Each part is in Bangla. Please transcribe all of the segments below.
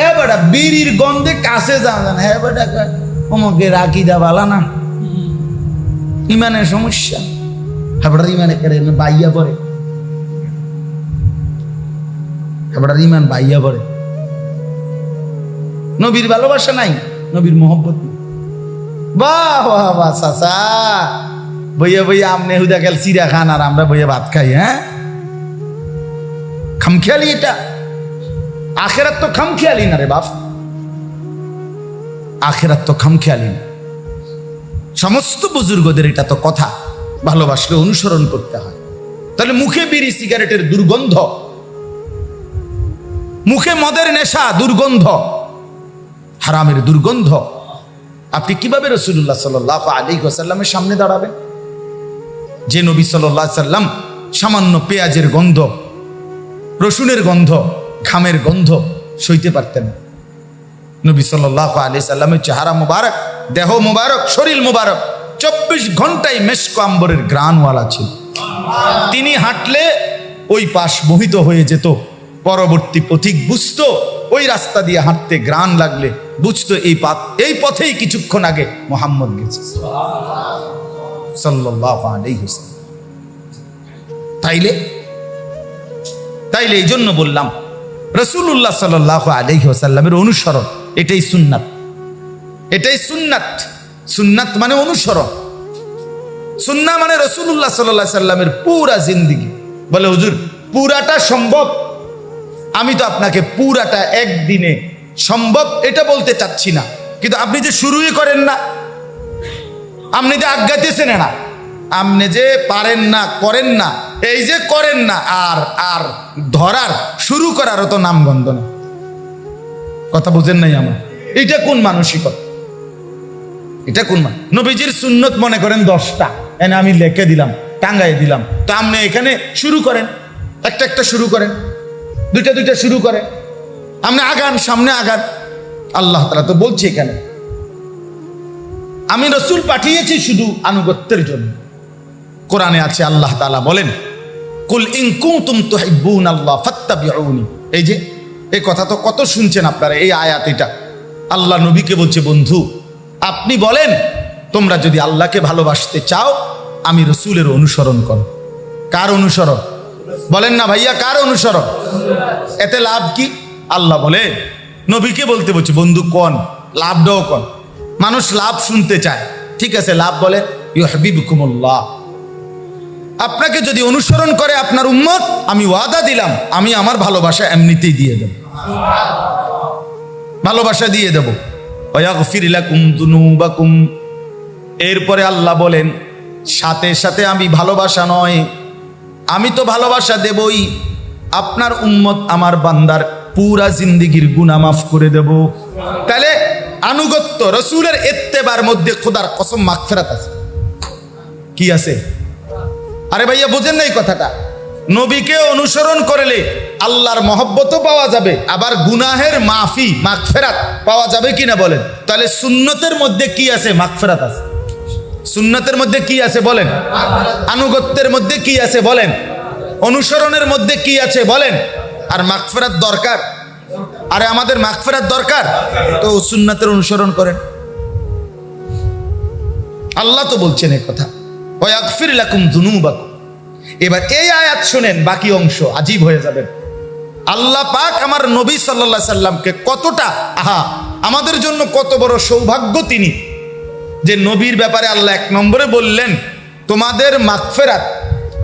এ বেটা বিড়ির গন্ধে কাছে যাওয়া যায় না। হ্যাঁ বেটা অমকে রাখি দা বালা না, ইমানের সমস্যা। হ্যাঁ বেটার ইমানে করে বাইয়া পড়ে, হ্যাঁ বেটার ইমান বাইয়া পড়ে। নবীর ভালোবাসা নাই, নবীর মোহব্বত নেই। বাহ বাহ বাহ চাচা, বইয়া বইয়া আমনে হুদা খেল চিড়া খান আর আমরা বইয়া ভাত খাই। হ্যাঁ খামখেয়ালি এটা। আখেরাত তো খামখেয়ালি না রে বাপ, আখেরাত তো খামখেয়ালি না। সমস্ত বুজুর্গদের এটা তো কথা, ভালোবাসলে অনুসরণ করতে হয়। তাহলে মুখে বিড়ি সিগারেটের দুর্গন্ধ, মুখে মদের নেশা দুর্গন্ধ, হারামের দুর্গন্ধ, আপনি কিভাবে রাসূলুল্লাহ সাল্লাল্লাহু আলাইহি ওয়াসাল্লামের সামনে দাঁড়াবেন? যে নবী সাল্লাল্লাহু আলাইহি ওয়াসাল্লাম সামান্য পেঁয়াজের গন্ধ, রসুনের গন্ধ, ঘামের গন্ধ সইতে পারতেন। নবী সাল্লাল্লাহু আলাইহি ওয়াসাল্লামের চেহারা মুবারক, দেহ মুবারক, শরীর মুবারক 24 ঘন্টায় মেশক আম্বরের ঘ্রাণওয়ালা ছিল। তিনি হাঁটলে ওই পাশ মোহিত হয়ে যেত। পরবর্তী পথিক বুঝতো ওই রাস্তা দিয়ে হাঁটতে ঘ্রাণ লাগলে বুঝতো এই পথেই কিছুক্ষণ আগে মুহাম্মদ গেছে সাল্লাল্লাহু আলাইহি ওয়াসাল্লাম। তাইলে এই জন্য বললাম রাসূলুল্লাহ সাল্লাল্লাহু আলাইহি ওয়াসাল্লামের অনুসরণ এটাই সুন্নাত, এটাই সুন্নাত। সুন্নাত মানে অনুসরণ, সুন্নাহ মানে রাসূলুল্লাহ সাল্লাল্লাহু আলাইহি ওয়াসাল্লামের পুরা জিন্দেগি। বলে হুজুর পুরাটা সম্ভব? আমি তো আপনাকে পুরাটা একদিনে সম্ভব এটা বলতে চাচ্ছি না, কিন্তু আপনি যে শুরুই করেন না, আপনি যে আজ্ঞাতেছেন না, আপনি যে পারেন না, করেন না, এই যে করেন না, আর ধরার শুরু করারও তো নামগন্ধ না। কথা বুঝেন নাই আমার? এটা কোন মানসিকতা? এটা কোন নবীজির সুন্নত মনে করেন 10টা, এনে আমি লিখে দিলাম, টাঙ্গাই দিলাম, তো আপনি এখানে শুরু করেন, একটা শুরু করেন, দুইটা শুরু করেন, আপনি আগান, সামনে আগান। আল্লাহ তাআলা তো বলছে এখানে আমি রাসূল পাঠিয়েছি শুধু আনুগত্যের জন্য। কোরআনে আছে আল্লাহ তাআলা বলেন কুল ইন কুনতুম তুহিব্বুনাল্লাহ ফাত্তাবিউনি। এই যে এই কথা তো কত শুনছেন আপনারা, এই আয়াত এটা আল্লাহ নবীকে বলছে, বন্ধু আপনি বলেন তোমরা যদি আল্লাহকে ভালোবাসতে চাও আমি রাসূলের অনুসরণ করো। কার অনুসরণ বলেন না ভাইয়া, কার অনুসরণ? এতে লাভ কি? আল্লাহ বলে নবীকে বলতে বলছে, বন্ধু কোন লাভটাও কোন? মানুষ লাভ শুনতে চায়, ঠিক আছে লাভ বলে ইউহিব্বুকুমুল্লাহ। আপনাকে যদি অনুসরণ করে আপনার উম্মত, আমি ওয়াদা দিলাম আমি আমার ভালোবাসা এমনিতেই দিয়ে দেব, ভালোবাসা দিয়ে দেব। ওয়াগফির লাকুম যুনুবাকুম। এরপরে আল্লাহ বলেন সাথে সাথে আমি ভালোবাসা নয়, আমি তো ভালোবাসা দেবই, আপনার উম্মত আমার বান্দার পুরা জিন্দেগীর গুনাহ মাফ করে দেব। তাহলে আনুগত্য রাসূলের ইত্তেবার মধ্যে খোদার কসম মাগফিরাত আছে। কি আছে? আরে ভাইয়া বুঝেন না এই কথাটা? নবীকে অনুসরণ করলে আল্লাহর মহব্বতও পাওয়া যাবে, আবার গুনাহের মাফি মাগফিরাত পাওয়া যাবে কিনা বলেন? তাহলে সুন্নতের মধ্যে কি আছে? মাগফিরাত আছে। সুন্নতের মধ্যে কি আছে বলেন? আনুগত্যের মধ্যে কি আছে বলেন? অনুসরণের মধ্যে কি আছে বলেন? আর মাগফিরাত দরকার। আরে আমাদের মাগফিরাত দরকার, তো সুন্নতের অনুসরণ করেন। আল্লাহ তো বলছেন এই কথা, ওয়াগফির লাকুম যুনুবাকুম। এবার এই আয়াত শুনেন, বাকি অংশ আজীব হয়ে যাবেন। আল্লাহ পাক আমার নবী সাল্লাল্লাহু আলাইহি সাল্লামকে কতটা, আমাদের জন্য কত বড় সৌভাগ্য তিনি, যে নবীর ব্যাপারে আল্লাহ 1 নম্বরে বললেন তোমাদের মাগফিরাত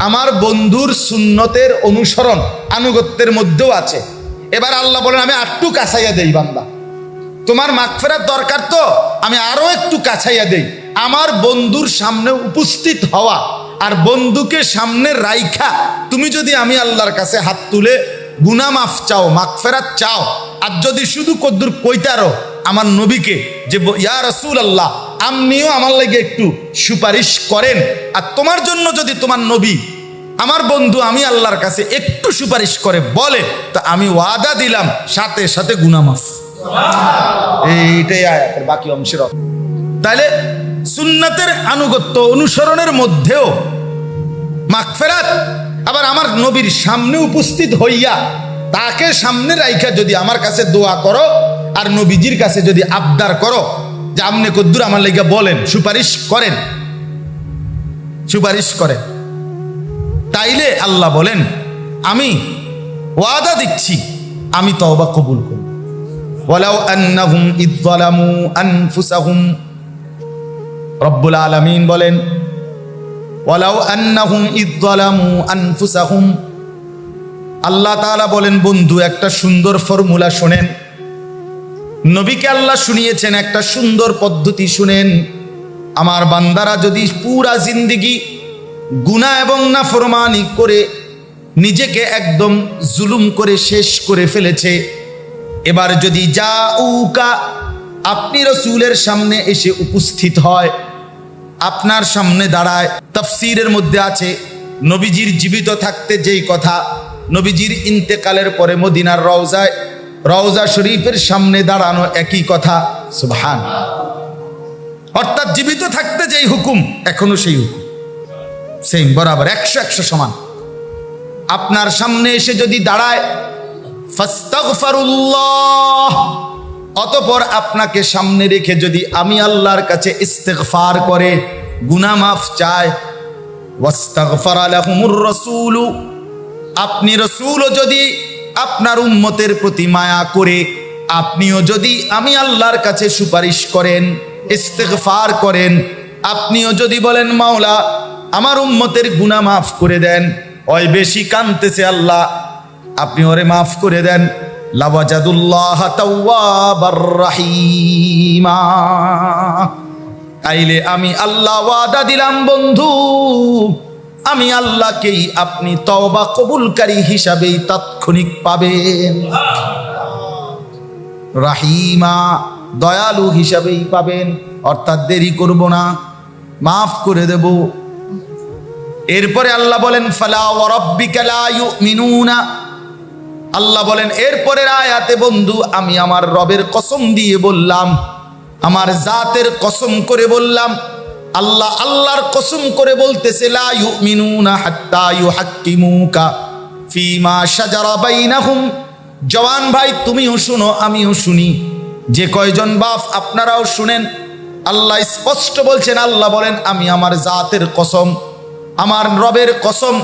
আমার বন্ধুর সুন্নতের অনুসরণ আনুগত্যের মধ্যেও আছে। এবার আল্লাহ বলেন আমি আরেকটু কাছাইয়া দেই, বান্দা তোমার মাগফিরাত দরকার তো আমি আরো একটু কাছাইয়া দেই। আমার বন্ধুর সামনে উপস্থিত হওয়া আর বন্ধুকে সামনে রাইখা তুমি যদি আমি আল্লাহর কাছে হাত তুলে গুনাহ মাফ চাও, মাগফিরাত চাও, আর যদি শুধু কদ্দুর কইতারো আমার নবীকে যে ইয়া রাসূলুল্লাহ আপনিও আমার লাগি একটু সুপারিশ করেন, আর তোমার জন্য যদি তোমার নবী আমার বন্ধু আমি আল্লাহর কাছে একটু সুপারিশ করে বলে, তা আমি ওয়াদা দিলাম সাথে সাথে গুনাহ মাফ। এইটাই আয়াতের বাকি অংশের। তাহলে সুন্নতের আনুগত্য অনুসরণের মধ্যেও মাগফিরাত, আবার আমার নবীর সামনে উপস্থিত হইয়া তাকে সামনে রাইখা যদি আমার কাছে দোয়া করো আর নবীজির কাছে যদি আবদার করো যে আপনি কদ্দুর আমার লাইগা বলেন, সুপারিশ করেন, সুপারিশ করেন, তাইলে আল্লাহ বলেন আমি ওয়াদা দিচ্ছি আমি তওবা কবুল করব। ওয়ালাউ আন্নাহুম ইয যালামু আনফুসাহুম, রব্বুল আলামিন বলেন ওয়ালাউ আন্নাহুম ইয যালামু আনফুসাহুম, আল্লাহ তাআলা বলেন বন্ধু একটা সুন্দর ফর্মুলা শুনেন, নবীকে আল্লাহ শুনিয়েছেন একটা সুন্দর পদ্ধতি শুনেন। আমার বান্দারা যদি পুরা জিন্দেগি গুনাহ এবং নাফরমানি করে নিজেকে একদম জুলুম করে শেষ করে ফেলেছে, এবার যদি জাউকা আপনি রাসূলের সামনে এসে উপস্থিত হয়, আপনার সামনে দাঁড়ায়, তাফসীরের মধ্যে আছে নবীজির জীবিত থাকতে যেই কথা, নবীজির ইন্তেকালের পরে মদিনার রওজা শরীফের সামনে দাঁড়ানো একই কথা, সুবহানাল্লাহ। অর্থাৎ জীবিত থাকতে যেই হুকুম এখনো সেই হুকুম সেম, বরাবর 100 সমান। আপনার সামনে এসে যদি দাঁড়ায় ফাস্তাগফিরুল্লাহ, অতঃপর আপনাকে সামনে রেখে যদি আমি আল্লাহর কাছে ইস্তেগফার করে গুনাহ মাফ চায়, ওয়াস্তাগফারা লাহুমুর রাসূল, আপনি রাসূলও যদি আপনার উম্মতের প্রতি মায়া করে আপনিও যদি আমি আল্লাহর কাছে সুপারিশ করেন, ইস্তেগফার করেন, আপনিও যদি বলেন মাওলা আমার উম্মতের গুনাহ মাফ করে দেন, ওই বেশি কাঁদতেছে আল্লাহ আপনি ওরে মাফ করে দেন, লাওয়াজাদুল্লাহ তাওয়াবার রাহিমা, তাইলে আমি আল্লাহ ওয়াদা দিলাম বন্ধু আমি আল্লাহকেই আপনি তওবা কবুলকারী হিসাবেই তাৎক্ষণিক পাবেন, রাহিমা দয়ালু হিসাবেই পাবেন, অর্থাৎ দেরি করব না, মাফ করে দেব। এরপরে আল্লাহ বলেন ফালা ওয়া রাব্বিকা লা ইউমিনুনা, আল্লাহ বলেন এরপরের আয়াতে বন্ধু আমি আমার রবের কসম দিয়ে বললাম, আমার জাতের কসম করে বললাম, আল্লাহ আল্লাহর কসম করে বলতেছে লা ইউমিনুনা হাত্তা ইউহাক্কিমুকা ফিমা শাজারা বাইনাহুম। জওয়ান ভাই তুমিও শুনো আমিও শুনি, যে কয়জন বাপ আপনারাও শুনেন, আল্লাহ স্পষ্ট বলছেন, আল্লাহ বলেন আমি আমার জাতের কসম, আমার রবের কসম,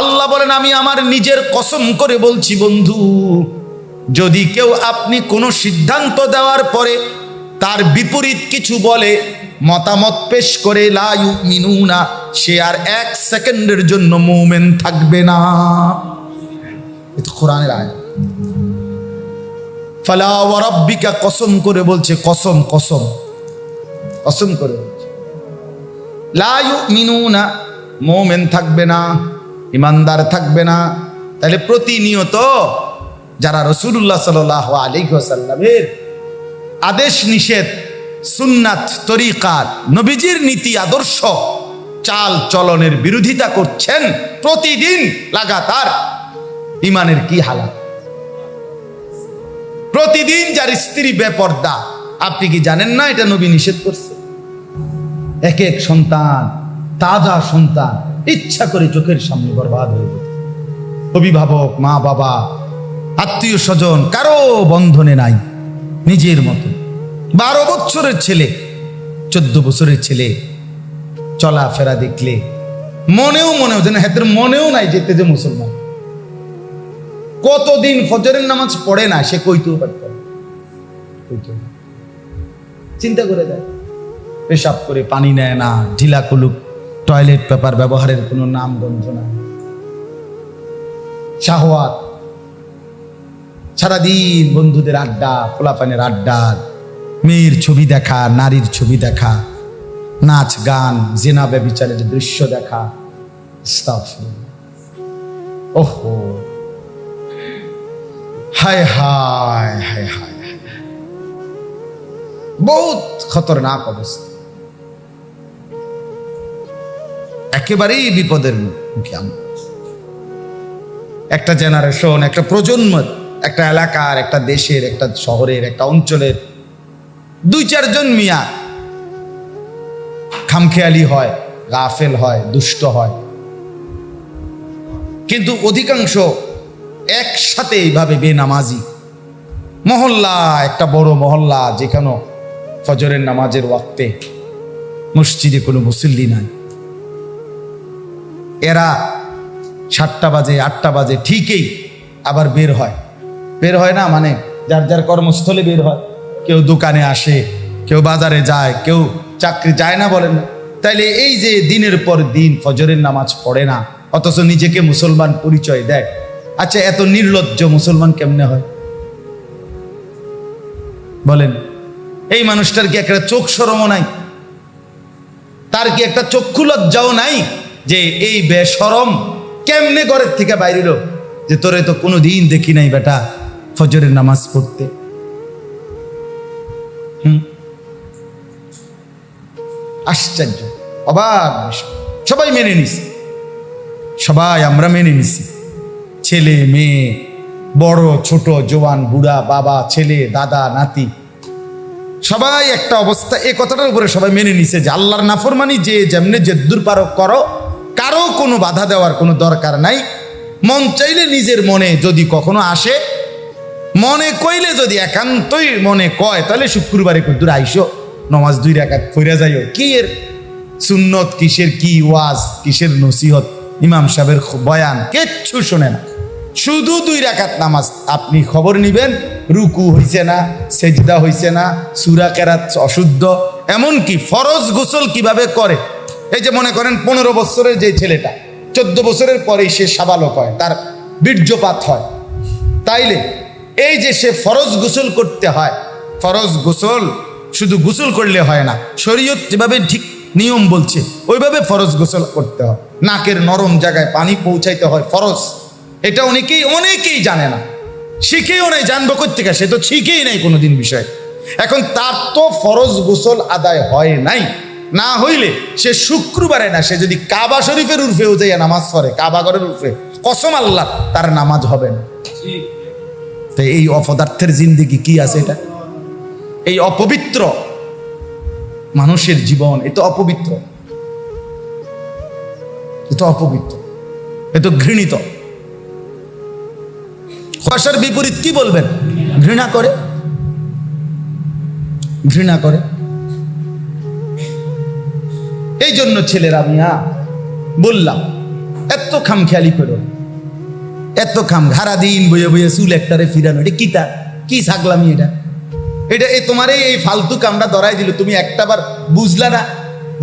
আল্লাহ বলেন আমি আমার নিজের কসম করে বলছি বন্ধু, যদি কেউ আপনি কোনো সিদ্ধান্ত দেওয়ার পরে তার বিপরীত কিছু বলে, মতামত পেশ করে লা ইউমিনুনা, সে আর 1 সেকেন্ডের জন্য মুমিন থাকবে না। এটা কোরআনের আয়াত। ফালা ওয়া রাব্বিকা কসম করে বলছে, কসম কসম কসম করে বলছে লা ইউমিনুনা, মুমিন থাকবে না, ইমানদার থাকবে না। তাহলে প্রতিনিয়ত যারা রাসূলুল্লাহ সাল্লাল্লাহু আলাইহি ওয়াসাল্লামের আদেশ নিষেধ, সুন্নাত তরিকার, নবীজির নীতি আদর্শ চাল চলনের বিরোধিতা করছেন প্রতিদিন লাগাতার, ইমানের কি হালাত। প্রতিদিন যার স্ত্রী বেপর্দা, আপনি কি জানেন না এটা নবী নিষেধ করছে? এক এক সন্তান, তাজা সন্তান ইচ্ছা করে চোখের সামনে বরবাদ হয়ে যেত। অভিভাবক, মা বাবা, আত্মীয় স্বজন কারো বন্ধনে নাই, নিজের মতো 12 বছরের ছেলে, 14 বছরের ছেলে চলাফেরা দেখলে মনেও যেন হাতের মনেও নাই যেতে যে মুসলমান। কতদিন ফজরের নামাজ পড়ে না সে কইতেও পারত না, চিন্তা করে দেয়। পেশাব করে পানি নেয় না, ঢিলা কুলুক টয়লেট পেপার ব্যবহারের কোনো নাম গন্ধ না, শাহওয়াত, সারাদিন বন্ধুদের আড্ডা, পোলাপানের আড্ডা, মেয়ের ছবি দেখা, নারীর ছবি দেখা, নাচ গান, জেনা ব্যভিচারের দৃশ্য দেখা, ওহো হায় হায় হায় হায়, বহুত খতরনাক অবস্থা, একেবারেই বিপদের মুখে। একটা জেনারেশন, একটা প্রজন্ম, একটা এলাকার, একটা দেশের, একটা শহরের, একটা অঞ্চলের 2-4 জন মিয়া খামখেয়ালি হয়, গাফেল হয়, দুষ্ট হয়, কিন্তু অধিকাংশ একসাথে এইভাবে বেনামাজি মহল্লা, একটা বড় মহল্লা যেখানে ফজরের নামাজের ওয়াক্তে মসজিদে কোনো মুসল্লি নাই, এরা 7টা বাজে 8টা বাজে ঠিকই আবার বের হয় না, মানে যার যার কর্মস্থলে বের হয়, কেউ দোকানে আসে, কেউ বাজারে যায়, কেউ চাকরি যায় না, বলেন না? তাইলে এই যে দিনের পর দিন ফজরের নামাজ পড়ে না, অথচ নিজেকে মুসলমান পরিচয় দেয়, আচ্ছা এত নির্লজ্জ মুসলমান কেমনে হয় বলেন? এই মানুষটার কি একটা চোখ শরমও নাই? তার কি একটা চক্ষু লজ্জাও নাই যে এই বেশরম কেমনে ঘরের থেকে বাইরেল যে তোরে তো কোনো দিন দেখি নাই বেটা ফজরের নামাজ পড়তে? আশ্চর্য, অবাক বিষয়। সবাই মেনে নিছে, সবাই আমরা মেনে নিছি, ছেলে মেয়ে, বড় ছোট, জওয়ান বুড়া, বাবা ছেলে, দাদা নাতি, সবাই একটা অবস্থা, এই কথাটার উপরে সবাই মেনে নিছে যে আল্লাহর নাফরমানি যে যেমনে জেদ্দুর পারো করো, কারো কোনো বাধা দেওয়ার কোনো দরকার নাই। মন চাইলে নিজের মনে যদি কখনো আসে, মনে কইলে যদি একান্তই মনে কয়, তাহলে শুক্রবারে কদ্দুর আইসো, নমাজ 2 রাকাত পড়ে যাইও। কি এর সুন্নত, কিসের কি ওয়াজ, কিসের নসিহত, ইমাম সাহেবের বয়ান কিচ্ছু শোনে না, শুধু 2 রাকাত নামাজ। আপনি খবর নিবেন রুকু হইছে না, সেজদা হইছে না, সূরা কেরাত অশুদ্ধ, এমনকি ফরজ গোসল কিভাবে করে। এই যে মনে করেন 15 বছরের যে ছেলেটা 14 বছরের পরেই সে সাবালক হয়, তার বীর্যপাত হয়, তাইলে এই যে সে ফরজ গোসল করতে হয়, ফরজ গোসল শুধু গোসল করলে হয় না, শরীয়ত যেভাবে ঠিক নিয়ম বলছে ওইভাবে ফরজ গোসল করতে হয়। নাকের নরম জায়গায় পানি পৌঁছাইতে হয়, ফরজ। এটা অনেকেই জানে না, শিখেও নাই, জানবো কোত্থেকে, সে তো শিখেই নাই কোনোদিন বিষয়। এখন তার তো ফরজ গোসল আদায় হয় নাই, না হইলে সে শুক্রবারে না, সে যদি কাবা শরীফের উর্ফেও যাইয়া নামাজ পড়ে, কাবা ঘরের উর্ফে, কসম আল্লাহ তার নামাজ হবে না। তো এই অপদার্থের জিন্দেগি কি আছে? এটা এই অপবিত্র মানুষের জীবন, এ তো অপবিত্র, এ তো অপবিত্র, এ তো ঘৃণিত। ভাষার বিপরীত কি বলবেন? ঘৃণা করে, ঘৃণা করে। এই জন্য ছেলেরা মিয়া বললাম, এত খামখেয়ালি করো, এত ঘাড়া দিন বইয়ে বইয়ে চুল একটারে ফিরানো, এটা কিতা কি ছাগলামি? এটা তোমার এই ফালতু কামটা ধরাই দিল, তুমি একটাবার বুঝলা না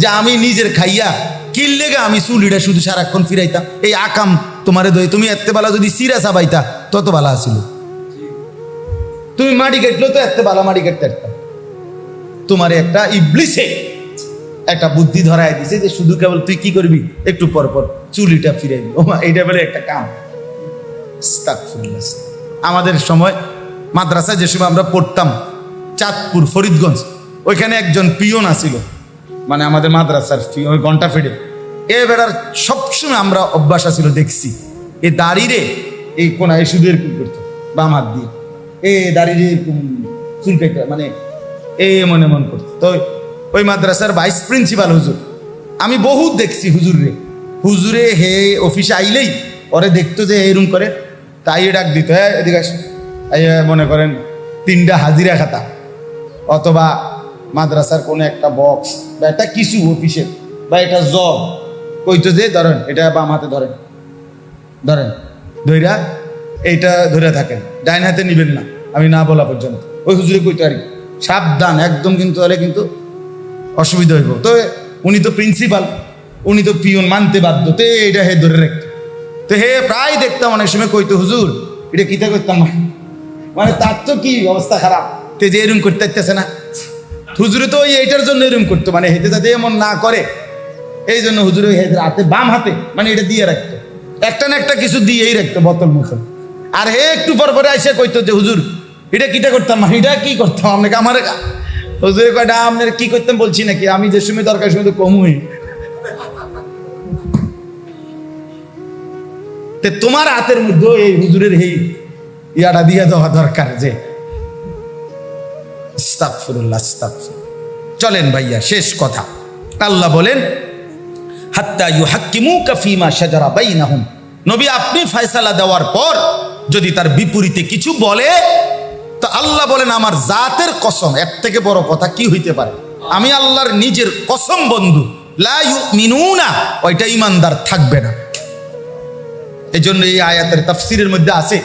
যে আমি নিজের খাইয়া কিনলে গা আমি চুল এটা শুধু সারাক্ষণ ফিরাইতাম, এই আকাম তোমারে দই, তুমি এত বেলা যদি সিরা চাবাইতা তত বেলা আসিল, তুমি মাটি কাটলো তো এত বেলা মাটি কাটতে পারতাম। তোমার একটা ইবলিসে একটা বুদ্ধি ধরাই দিছে যে শুধু কেবল তুই কি করবি, একটু পর পর চুলিটা ফিরাইবি, এইটা বলে একটা কাম। আমাদের সময় মাদ্রাসায় যে সময় আমরা পড়তাম, চাঁদপুর ফরিদগঞ্জ, ওইখানে একজন পিয়ন আছিল, মানে আমাদের মাদ্রাসার ওই ঘন্টা ফেডে, এ বেড়ার সবসময় আমরা অভ্যাস আছিল দেখছি, এ দাড়িরে এই কোনা এই শুধু এরকম করতো বাম হাত দিয়ে, এ দাড়িরে চুল কেটে মানে এ মনে মন করতো। তো ওই মাদ্রাসার ভাইস প্রিন্সিপাল হুজুর, আমি বহুত দেখছি হুজুরে হে অফিসে আইলেই ওরে দেখতো যে এরকম করে, তাই ডাক দিত, হ্যাঁ এদিকে মনে করেন 3টা হাজিরা খাতা অথবা মাদ্রাসার কোনো একটা বক্স বা একটা কিছু অফিসের বা এটা জব কইতো যে ধরেন এটা বাম হাতে ধরেন ধৈরা এইটা ধরে থাকেন, ডাইন হাতে নিবেন না আমি না বলা পর্যন্ত। ওই হুজুরে কইতো আর কি, সাবধান একদম, কিন্তু তাহলে কিন্তু অসুবিধা হইব। তো উনি তো প্রিন্সিপাল, উনি তো পিয়ন, মানতে বাধ্য, তো এইটা হে ধরে রাখতো। তো হে প্রায় দেখতাম অনেক সময় কইতো, হুজুর এটা কিতা করতাম, মানে তার তো কি অবস্থা খারাপ, তে যে এরম করতে চাইতেছে না। হুজুরে তো ওই এইটার জন্য এরম করতো, মানে হেঁটে যাতে এমন না করে, এই জন্য হুজুরে হাতে বাম হাতে মানে এটা দিয়ে রাখতো, একটা না একটা কিছু দিয়েই রাখতো বোতল মতন। আর হে একটু পর পরে এসে কইতো যে হুজুর এটা কিটা করতাম, এটা কি করতাম আপনাকে, আমার হুজুরে কয়টা আপনার কি করতাম বলছি নাকি, আমি যে সময় দরকার সময় তো কমই। তোমার হাতের মধ্যে এই হুজুরের এই ইয়াটা দিয়ে দেওয়া দরকার যে আস্তাগফিরুল্লাহ, আস্তাগফিরুল্লাহ। চলেন ভাইয়া, শেষ কথা, আল্লাহ বলেন হাত্তা ইউহাক্কিমুকা ফীমা শাজারা বাইনাহুম, নবী আপনি ফয়সালা দেওয়ার পর যদি তার বিপরীতে কিছু বলে, তো আল্লাহ বলেন আমার জাতের কসম, এর থেকে বড় কথা কি হইতে পারে? আমি আল্লাহর নিজের কসম বন্ধু, লা ইউমিনুনা, ওইটা ইমানদার থাকবে না। এই জন্য এই আয়াতের তাফসিরের মধ্যে আছে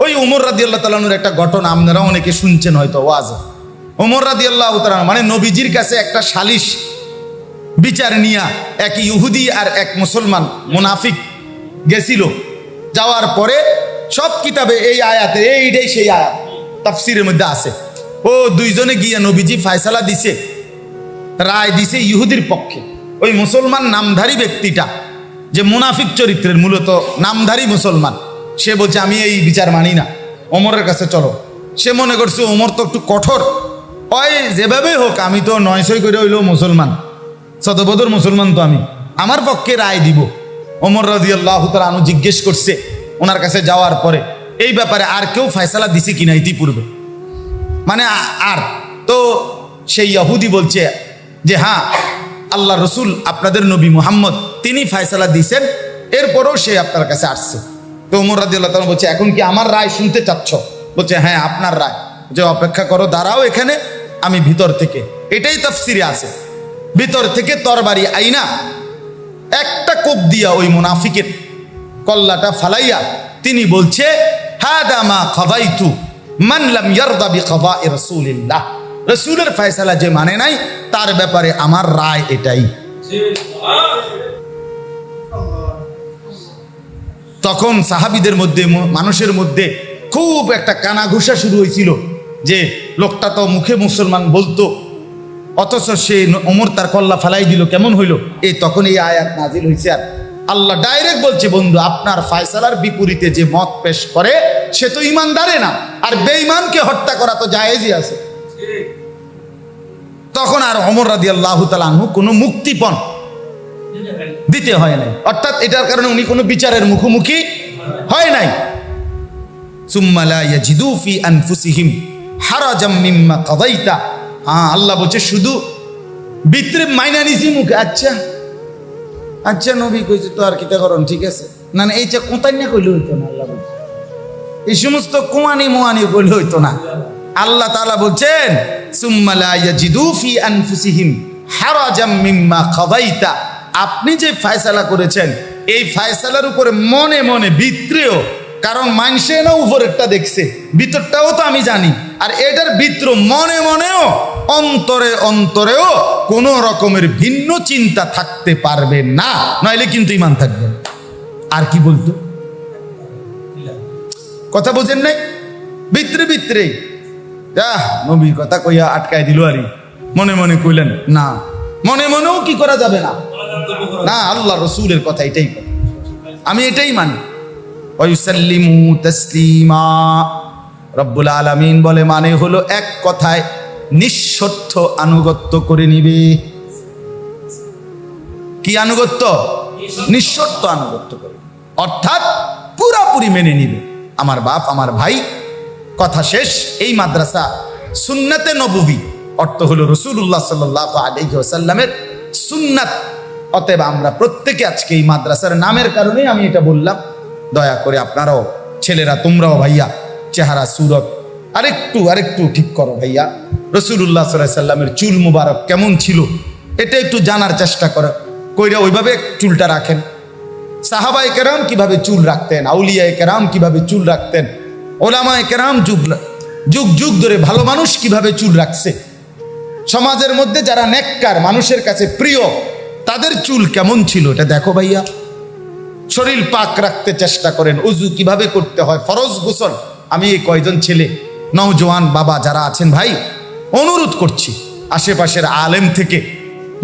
ওই ওমর রাদিয়াল্লাহু তাআলা আনহুর একটা ঘটনা, আপনারা অনেকে শুনছেন হয়তো ওয়াজে। ওমর রাদিয়াল্লাহু তাআলা মানে নবীজির কাছে একটা সালিশ বিচার নিয়া এক ইহুদি আর এক মুসলমান মুনাফিক গেছিল। যাওয়ার পরে সব কিতাবে এই আয়াতে এইটাই সেই আয়াত তাফসিরের মধ্যে আছে। ও দুইজনে গিয়া নবীজি ফায়সালা দিছে, রায় দিছে ইহুদির পক্ষে। ওই মুসলমান নামধারী ব্যক্তিটা, যে মুনাফিক চরিত্রের, মূলত নামধারী মুসলমান, সে বলছে আমি এই বিচার মানি না, ওমরের কাছে চলো। সে মনে করছে ওমর তো একটু কঠোর, ওই যেভাবে হোক আমি তো 900 করে হইলেও মুসলমান, শতবদর মুসলমান, তো আমি আমার পক্ষে রায় দিব। ওমর রাদিয়াল্লাহু তাআলা আনহু জিজ্ঞেস করছে ওনার কাছে যাওয়ার পরে, এই ব্যাপারে আর কেউ ফয়সালা দিছে কিনা ইতিপূর্বে, মানে আর তো সেই ইহুদি বলছে যে হ্যাঁ, আল্লাহ রসুল আপনাদের নবী মুহাম্মদ তিনি ফয়সালা দিছেন, এরপরও সে আপনার কাছে আসছে। তো ওমর রাদিয়াল্লাহু তাআলা বলছে এখন কি আমার রায় শুনতে চাচ্ছ? বলছে হ্যাঁ আপনার রায়। যে অপেক্ষা করো, দাঁড়াও এখানে, আমি ভিতর থেকে, এটাই তাফসিরে আছে, ভিতর থেকে তরবারি আইনা একটা কোপ দিয়া ওই মুনাফিকের কল্লাটা ফালাইয়া তিনি বলছে হাদা মা কাদাইতু মান লাম ইয়ারদা বিকাদাই রাসূলিল্লাহ, রাসূলের ফয়সালা যে মানে নাই তার ব্যাপারে আমার রায় এটাই। তখন সাহাবীদের মধ্যে, মানুষের মধ্যে খুব একটা কানাঘুষা শুরু হয়েছিল যে লোকটা তো মুখে মুসলমান বলতো, অথচ সে ওমর তার কল্লা ফালাই দিল, কেমন হইল? এই তখন এই আয়াত নাজিল হয়েছে। আর আল্লাহ ডাইরেক্ট বলছে বন্ধু, আপনার ফয়সালার বিপরীতে যে মত পেশ করে সে তো ইমানদারে না, আর বেঈমানকে হত্যা করা তো জায়েজই আছে। তখন আর ওমর রাদিয়াল্লাহু তাআলা আনহু কোনো মুক্তিপণ দিতে হয় নাই, অর্থাৎ এটার কারণে উনি কোনো বিচারের মুখোমুখি হয় নাই। সুম্মা লা ইয়াজিদু ফি আনফুসিহিম হারাজাম মিম্মা কাদাইতা, আল্লাহ বলছে শুধু ভিতরে মাইনা নিছি মুখে, আচ্ছা আচ্ছা নবী কইছে তো আর কিতা করন, ঠিক আছে, না না এইটা কোথায় না কইলে হইতো না। আল্লাহ বলছে এই সমস্ত কুয়ানি মুয়ানি কইলে হইতো না। আল্লাহ তাআলা বলছেন সুম্মা লা ইয়াজিদু ফি আনফুসিহিম হারাজাম মিম্মা কাদাইতা, আপনি যে ফয়সালা করেছেন এই ফয়সালার উপরে মনে মনে ভিতরেও, কারণ মানুষে না উপরেরটা দেখছে, ভিতরটাও তো আমি জানি, আর এটার ভিতর মনে মনেও অন্তরে অন্তরেও কোন রকমের ভিন্ন চিন্তা থাকতে পারবে না, নইলে কিন্তু ঈমান থাকবে না। আর কি বলতো, কথা বোঝেন নাই? ভিতরে ভিতরে নবীর কথা কইয়া আটকায় দিল, আরই মনে মনে কইলেন না, মনে মনেও কি করা যাবে না, না আল্লাহ রসুলের কথা এটাই, আমি এটাই মানি। ওয়ায়ুসাল্লিমু তাসলিমা, রব্বুল আলামিন বলে মানে হলো এক কথায় নিঃশর্ত আনুগত্য করে নিবে। কি আনুগত্য? নিঃশর্ত আনুগত্য করে, অর্থাৎ পুরাপুরি মেনে নিবে। আমার বাপ আমার ভাই, কথা শেষ। এই মাদ্রাসা সুন্নাতে নববী, অর্থ হলো রাসূলুল্লাহ সাল্লাল্লাহু আলাইহি ওয়াসাল্লামের সুন্নাত। অতএব আমরা প্রত্যেকে আজকে এই মাদ্রাসার নামের কারণেই আমি এটা বললাম, দয়া করে আপনারাও, ছেলেরা তোমরাও ভাইয়া, চেহারা সুরত আরেকটু ঠিক করো ভাইয়া। রাসূলুল্লাহ সাল্লাল্লাহু আলাইহি ওয়াসাল্লামের চুল মুবারক কেমন ছিল এটা একটু জানার চেষ্টা করো, কইরা ওইভাবে চুলটা রাখেন। সাহাবায়ে কেরাম কিভাবে চুল রাখতেন, আউলিয়ায়ে কেরাম কিভাবে চুল রাখতেন, ওলামায়ে কেরাম যুগ যুগ ধরে ভালো মানুষ কিভাবে চুল রাখছে, সমাজের মধ্যে যারা নেককার, মানুষের কাছে প্রিয়, তাদের চুল কেমন ছিল এটা দেখো ভাইয়া। শরীর পাক রাখতে চেষ্টা করেন, ওযু কিভাবে করতে হয়, ফরজ গোসল। আমি এই কয়জন ছেলে নওজোয়ান বাবা যারা আছেন ভাই, অনুরোধ করছি আশেপাশের আলেম থেকে,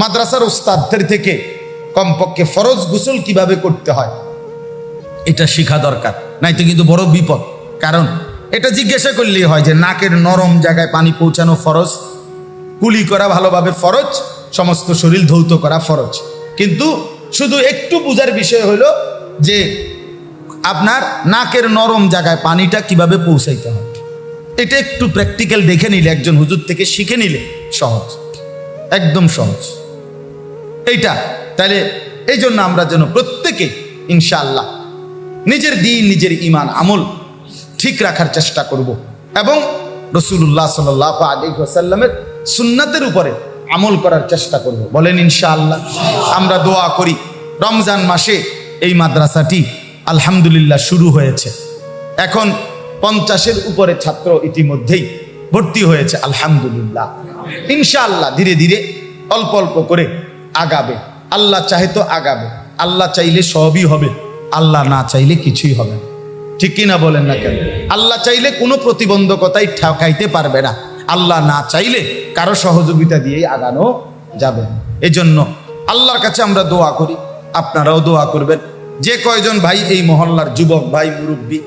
মাদ্রাসার উস্তাদদের থেকে কমপক্ষে ফরজ গোসল কিভাবে করতে হয় এটা শেখা দরকার, নাইতো কিন্তু বড় বিপদ। কারণ এটা জিজ্ঞাসা করলেই হয় যে নাকের নরম জায়গায় পানি পৌঁছানো ফরজ, কুলি করা ভালোভাবে ফরজ, সমস্ত শরীর ধৌত করা ফরজ, কিন্তু শুধু একটু বুঝার বিষয় হলো যে আপনার নাকের নরম জায়গায় পানিটা কিভাবে পৌঁছাইতে হয়, এটা একটু প্র্যাকটিক্যাল দেখে নিলে, একজন হুজুর থেকে শিখে নিলে সহজ, একদম সহজ এইটা। তাহলে এই জন্য আমরা যেন প্রত্যেকে ইনশাআল্লাহ নিজের দিন, নিজের ঈমান আমল ঠিক রাখার চেষ্টা করব এবং রাসূলুল্লাহ সাল্লাল্লাহু আলাইহি ওয়াসাল্লামের সুন্নাতের উপরে আমল করার চেষ্টা করব। বলেন ইনশাআল্লাহ। আমরা দোয়া করি, রমজান মাসে এই মাদ্রাসাটি আলহামদুলিল্লাহ শুরু হয়েছে। এখন 50-এর উপরে ছাত্র ইতিমধ্যেই ভর্তি হয়েছে আলহামদুলিল্লাহ। ইনশাআল্লাহ ধীরে ধীরে অল্প অল্প করে আগাবে। আল্লাহ চাহে তো আগাবে, আল্লাহ চাইলে সবই হবে, আল্লাহ না চাইলে কিছুই হবে না। ঠিক কিনা বলেন না কেন? আল্লাহ চাইলে কোনো প্রতিবন্ধকতাই ঠকাইতে পারবে না, আল্লাহ না চাইলে কারো সহযোগিতা দিয়েই আগানো যাবে। এজন্য আল্লাহর কাছে আমরা দোয়া করি, আপনারাও দোয়া করবেন। যে কয়জন ভাই এই মহল্লার যুবক ভাই মুরব্বী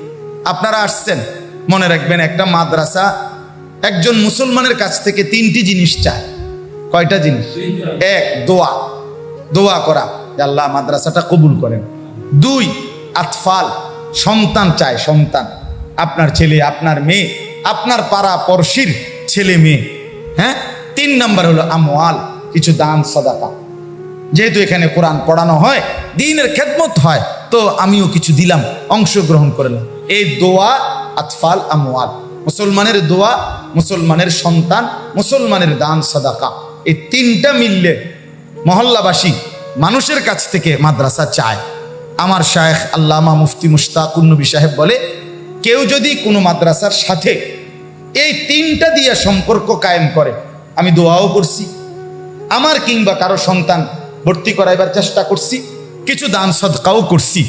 আপনারা আসছেন, মনে রাখবেন একটা মাদ্রাসা একজন মুসলমানের কাছ থেকে 3টি জিনিস চায়। কয়টা জিনিস? 1 দোয়া, দোয়া করা যে আল্লাহ মাদ্রাসাটা কবুল করেন। 2 আতফাল, সন্তান চায়, সন্তান, আপনার ছেলে, আপনার মেয়ে, আপনার পাড়া পড়শির ছেলে মেয়ে। হ্যাঁ, 3 নাম্বার হলো আমওয়াল, কিছু দান সাদাকা। যেহেতু এখানে কোরআন পড়ানো হয়, দ্বীনের খেদমত হয়, তো আমিও কিছু দিলাম, অংশগ্রহণ করলাম। এই দোয়া, আতফাল, আমওয়াল, মুসলমানের দোয়া, মুসলমানের সন্তান, মুসলমানের দান সাদাকা, এই 3টা মিললে মহল্লাবাসী মানুষের কাছ থেকে মাদ্রাসা চায়। আমার শায়েখ আল্লামা মুফতি মুশতাকুন নবী সাহেব বলে, কেউ যদি কোনো মাদ্রাসার সাথে এই 3টা দিয়ে সম্পর্ক কায়েম করে, আমি দোয়াও করছি, আমার কিংবা কারো সন্তান ভর্তি করাইবার চেষ্টা করছি, কিছু দান সদকাও করছি,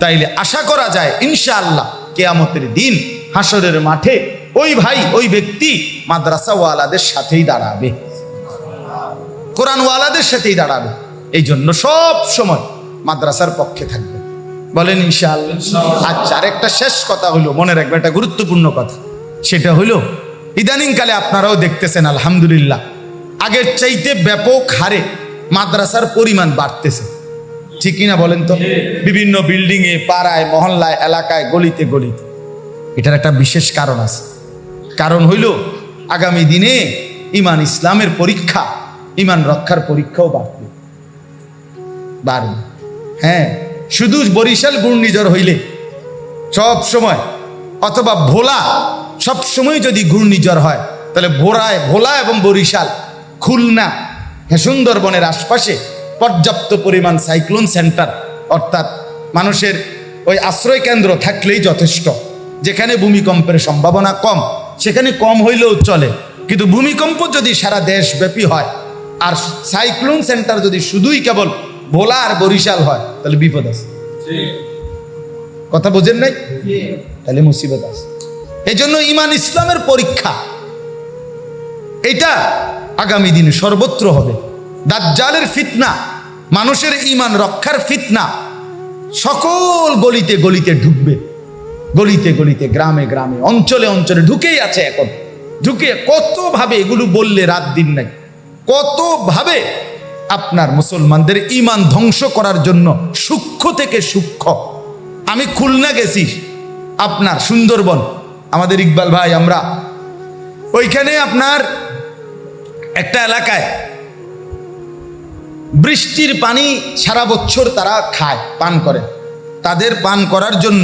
তাইলে আশা করা যায় ইনশাআল্লাহ কিয়ামতের দিন হাসরের মাঠে ওই ভাই, ওই ব্যক্তি মাদ্রাসাওয়ালাদের সাথেই দাঁড়াবে, কোরআনওয়ালাদের সাথেই দাঁড়াবে। এই জন্য সব সময় মাদ্রাসার পক্ষে থাকবে। বলেন ইনশাআল্লাহ। আচ্ছা, আরেকটা শেষ কথা হলো, মনে রাখবে, একটা গুরুত্বপূর্ণ কথা, সেটা হলো ইদানিংকালে আপনারাও দেখতেছেন আলহামদুলিল্লাহ আগের চাইতে ব্যাপক হারে মাদ্রাসার পরিমাণ বাড়তেছে। ঠিক কিনা বলেন তো? বিভিন্ন বিল্ডিংয়ে, পাড়ায়, মহল্লায়, এলাকায়, গলিতে গলিতে। এটার একটা বিশেষ কারণ আছে। কারণ হইল আগামী দিনে ঈমান ইসলামের পরীক্ষা, ঈমান রক্ষার পরীক্ষাও বাড়বে। হ্যাঁ, শুধু বরিশাল ঘূর্ণিঝড় হইলে সব সময়, অথবা ভোলা সব সময় যদি ঘূর্ণিঝড় হয়, তাহলে ভোলা এবং বরিশাল, খুলনা, সুন্দরবনের আশপাশে পর্যাপ্ত পরিমাণ সাইক্লোন সেন্টার, অর্থাৎ মানুষের ওই আশ্রয় কেন্দ্র থাকলেই যথেষ্ট। যেখানে ভূমিকম্পের সম্ভাবনা কম, সেখানে কম হইলেও চলে, কিন্তু ভূমিকম্প যদি সারা দেশব্যাপী হয় আর সাইক্লোন সেন্টার যদি শুধুই কেবল ভোলা আর বরিশাল হয়, তাহলে বিপদ আছে। কথা বোঝেন নাই? তাহলে মুসিবত আছে। এই জন্য ঈমান ইসলামের পরীক্ষা এটা আগামী দিনে সর্বত্র হবে। দাজ্জালের ফিতনা, মানুষের ঈমান রক্ষার ফিতনা সকল গলিতে গলিতে ঢুকবে, গলিতে গলিতে, গ্রামে গ্রামে, অঞ্চলে অঞ্চলে ঢুকেই আছে। এখন ঢুকে কত ভাবে, এগুলো বললে রাত দিন নাই, কত ভাবে আপনার মুসলমানদের ঈমান ধ্বংস করার জন্য সূক্ষ্ম থেকে সূক্ষ্ম। আমি খুলনা গেছি, আপনার সুন্দরবন, আমাদের ইকবাল ভাই, আমরা ওইখানে আপনার একটা এলাকায় বৃষ্টির পানি সারা বছর তারা খায়, পান করে। তাদের পান করার জন্য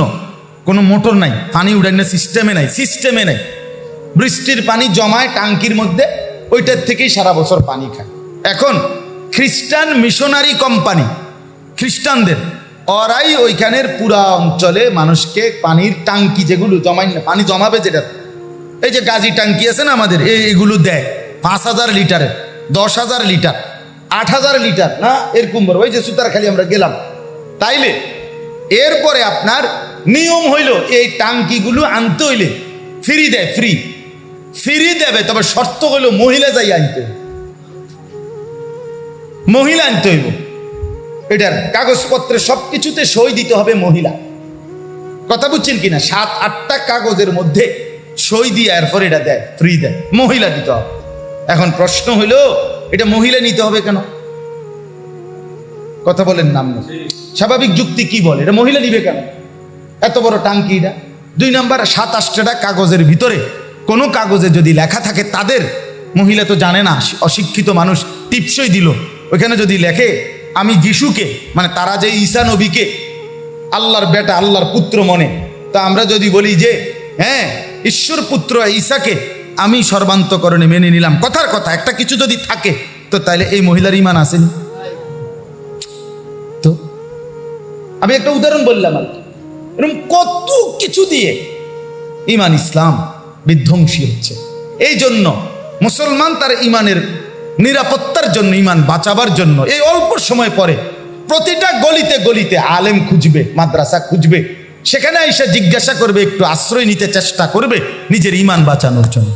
কোনো মোটর নাই, পানি উঠানো সিস্টেমে নাই। বৃষ্টির পানি জমায় টাঙ্কির মধ্যে, ওইটার থেকেই সারা বছর পানি খায়। এখন খ্রিস্টান মিশনারি কোম্পানি, খ্রিস্টানদের, ওরাই ওইখানের পুরা অঞ্চলে মানুষকে পানির টাঙ্কি, যেগুলো জমায় না, পানি জমাবে যেটা, এই যে গাজী টাঙ্কি আছে না আমাদের, এগুলো দেয় 5,000 লিটারের, 10,000 লিটার, 8,000 লিটার, না এরকম বড়। ওই যে সুতারখালি আমরা গেলাম, তাইলে এরপরে আপনার নিয়ম হইল এই টাঙ্কিগুলো আনতে হইলে ফ্রি দেয়, ফ্রি দেবে, তবে শর্ত হইল মহিলা যাই আনতে, মহিলা আনতে হইব। এটার কাগজপত্রে সবকিছুতে সই দিতে হবে মহিলা। কথা বুঝছেন কিনা? 7-8টা কাগজের মধ্যে সই দিয়ে এরপর এটা দেয়, ফ্রি দেয়, মহিলা দিতে হবে। এখন প্রশ্ন হইল, এটা মহিলা নিতে হবে কেন? কথা বলেন নাম না, স্বাভাবিক যুক্তি কি বলে, এটা মহিলা নিবে কেন? এত বড় টাঙ্কি এটা। 2 নাম্বার, 7-8টা কাগজের ভিতরে কোনো কাগজে যদি লেখা থাকে তাদের, মহিলা তো জানে না, অশিক্ষিত মানুষ টিপসই দিল, ওইখানে যদি লেখে আমি যিশুকে, মানে তারা যে ঈসা নবীকে আল্লাহর বেটা, আল্লাহর পুত্র মনে, তা আমরা যদি বলি যে হ্যাঁ, ঈশ্বর পুত্র ঈসাকে আমি সর্বান্তকরণে মেনে নিলাম, কথার কথা, একটা কিছু যদি থাকে তো তাইলে এই মহিলার ইমান আসেনি। তো আমি একটা উদাহরণ বললাম আর কি, এরকম কত কিছু দিয়ে ইমান ইসলাম বিধ্বংসী হচ্ছে। এই জন্য মুসলমান তার ইমানের নিরাপত্তার জন্য, ইমান বাঁচাবার জন্য এই অল্প সময় পরে প্রতিটা গলিতে গলিতে আলেম খুঁজবে, মাদ্রাসা খুঁজবে, সেখানে এসে জিজ্ঞাসা করবে, একটু আশ্রয় নিতে চেষ্টা করবে নিজের ইমান বাঁচানোর জন্য।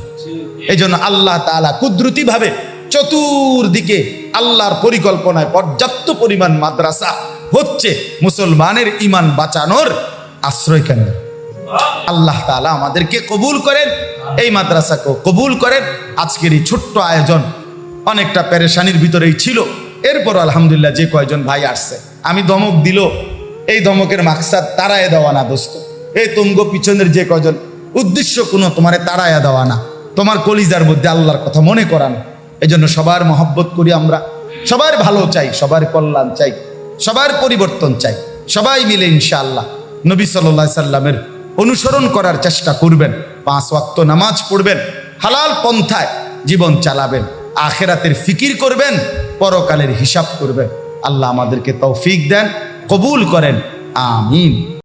এই জন্য আল্লাহ তাআলা কুদরতি ভাবে চতুর্দিকে আল্লাহর পরিকল্পনায় পর্যাপ্ত পরিমাণ মাদ্রাসা হচ্ছে মুসলমানের ইমান বাঁচানোর আশ্রয় কেন্দ্র। আল্লাহ তাআলা আমাদেরকে কবুল করেন, এই মাদ্রাসাকেও কবুল করেন। আজকের এই ছোট্ট আয়োজন অনেকটা পেরেশানির ভিতরেই ছিল, এরপর আলহামদুলিল্লাহ যে কয়জন ভাই আসছে, আমি ধমক দিল, এই ধমকের মাকসাদ তাড়ায় দেওয়া না দোস্ত, এই তুমগো পিছনের যে কয়জন উদ্দেশ্য কোনো তোমারে তাড়ায়া দেওয়া না, তোমার কলিজার মধ্যে আল্লাহর কথা মনে করানো। এই জন্য সবার মহব্বত করি আমরা, সবার ভালো চাই, সবার কল্যাণ চাই, সবার পরিবর্তন চাই। সবাই মিলে ইনশাআল্লাহ নবী সাল্লাল্লাহু আলাইহি সাল্লামের অনুসরণ করার চেষ্টা করবেন, 5 ওয়াক্ত নামাজ পড়বেন, হালাল পন্থায় জীবন চালাবেন, আখিরাতের ফিকির করবেন, পরকালের হিসাব করবেন। আল্লাহ আমাদেরকে তৌফিক দেন, কবুল করেন, আমিন।